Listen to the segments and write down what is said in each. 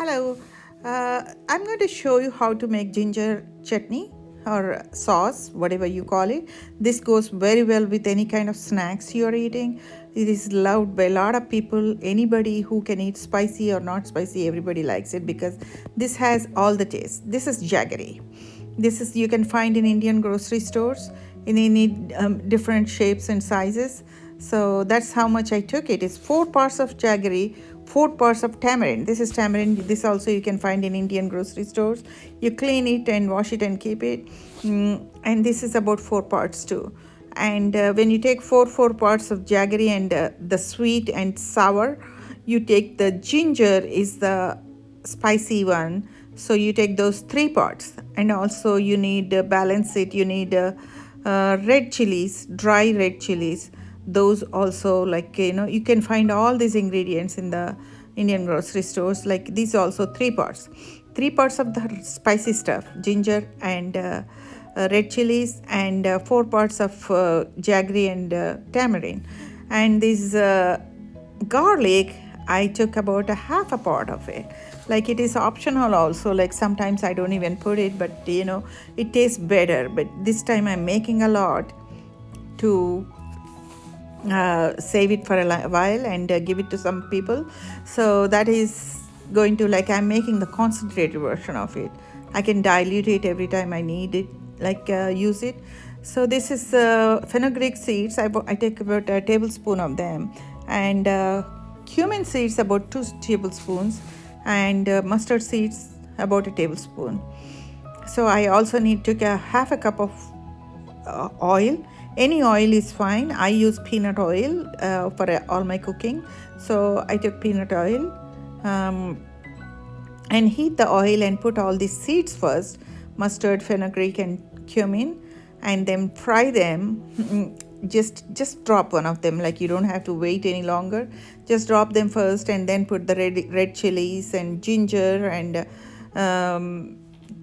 Hello, I'm going to show you how to make ginger chutney or sauce, whatever you call it. This goes very well with any kind of snacks you're eating. It is loved by a lot of people. Anybody who can eat spicy or not spicy, everybody likes it because this has all the taste. This is jaggery. This is you can find in Indian grocery stores in any different shapes and sizes. So that's how much I took. It is 4 parts of jaggery, 4 parts of tamarind. This is tamarind. This also you can find in Indian grocery stores. You clean it and wash it and keep it. And this is about 4 parts too. And when you take four parts of jaggery and the sweet and sour, you take the ginger is the spicy one, so you take those 3 parts. And also you need balance it, you need red chilies, dry red chilies. Those also, like, you can find all these ingredients in the Indian grocery stores. Like these also 3 parts, 3 parts of the spicy stuff, ginger and red chilies, and 4 parts of jaggery and tamarind. And this garlic, I took about a half a part of it. Like it is optional also. Like sometimes I don't even put it, but it tastes better. But this time I'm making a lot to save it for a while and give it to some people. So that is going to, like, I'm making the concentrated version of it. I can dilute it every time I need it, like use it. So this is fenugreek seeds. I take about a tablespoon of them, and cumin seeds about 2 tablespoons, and mustard seeds about a tablespoon. So I also took a half a cup of oil. Any oil is fine. I use peanut oil for all my cooking. So I took peanut oil and heat the oil and put all these seeds first, mustard, fenugreek and cumin, and then fry them. Just drop one of them, like you don't have to wait any longer. Just drop them first and then put the red chilies and ginger and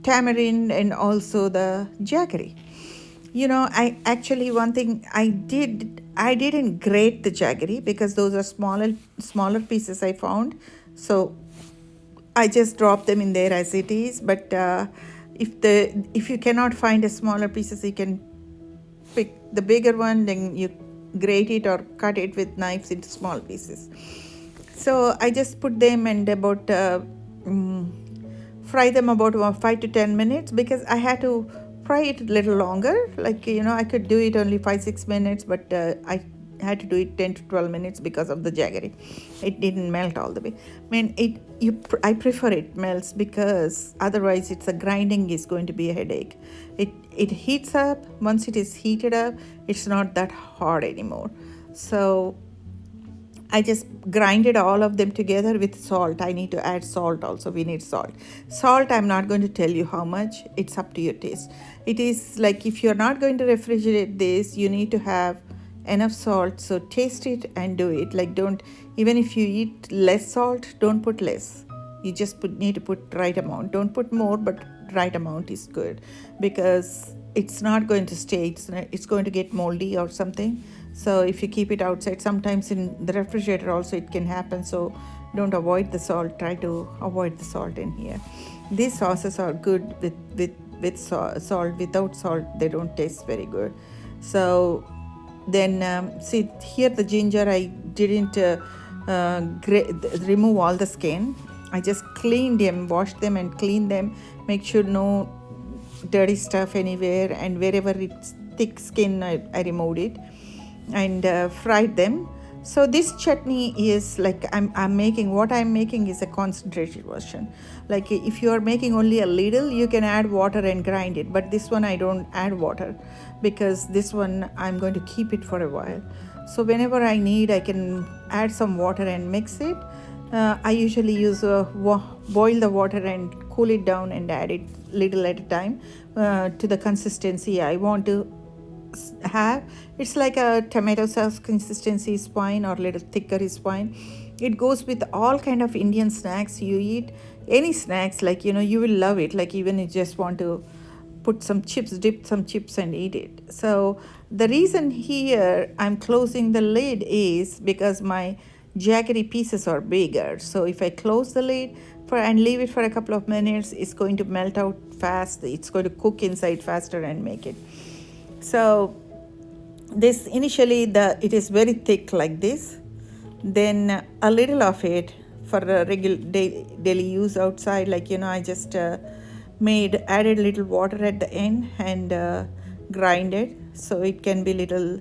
tamarind and also the jaggery. I actually, one thing I didn't grate the jaggery because those are smaller pieces I found. So I just drop them in there as it is. But if you cannot find a smaller pieces, you can pick the bigger one, then you grate it or cut it with knives into small pieces. So I just put them and about fry them about 5 to 10 minutes because I had to fry it a little longer. Like, I could do it only 5-6 minutes, but I had to do it 10 to 12 minutes because of the jaggery. It didn't melt all the way. I prefer it melts because otherwise it's a grinding is going to be a headache. It heats up. Once it is heated up, it's not that hard anymore. So I just grinded all of them together with salt. I need to add salt also. We need salt. Salt, I'm not going to tell you how much. It's up to your taste. It is like if you're not going to refrigerate this, you need to have enough salt. So taste it and do it. Like even if you eat less salt, don't put less. You just need to put right amount. Don't put more, but right amount is good because it's not going to stay. It's going to get moldy or something. So if you keep it outside, sometimes in the refrigerator also it can happen. So don't avoid the salt. Try to avoid the salt in here. These sauces are good with salt. Without salt, they don't taste very good. So then see here the ginger, I didn't remove all the skin. I just cleaned them, washed them and cleaned them. Make sure no dirty stuff anywhere, and wherever it's thick skin, I removed it and fried them. So this chutney is like I'm making. What I'm making is a concentrated version. Like if you are making only a little, you can add water and grind it. But this one I don't add water because this one I'm going to keep it for a while. So whenever I need, I can add some water and mix it. I usually use boil the water and cool it down and add it little at a time to the consistency I want to have. It's like a tomato sauce consistency is fine, or little thicker is fine. It goes with all kind of Indian snacks you eat. Any snacks, like you will love it. Like even you just want to put some chips, dip some chips and eat it. So the reason here I'm closing the lid is because my jaggery pieces are bigger. So if I close the lid for and leave it for a couple of minutes, it's going to melt out fast. It's going to cook inside faster and make it. So this initially it is very thick like this. Then a little of it for regular daily use outside, like I just added a little water at the end and grind it so it can be little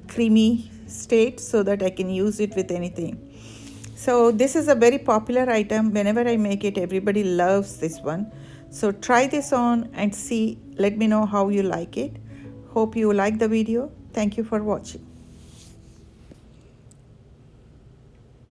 creamy state so that I can use it with anything. So this is a very popular item. Whenever I make it, everybody loves this one. So try this on and see. Let me know how you like it. Hope you like the video. Thank you for watching.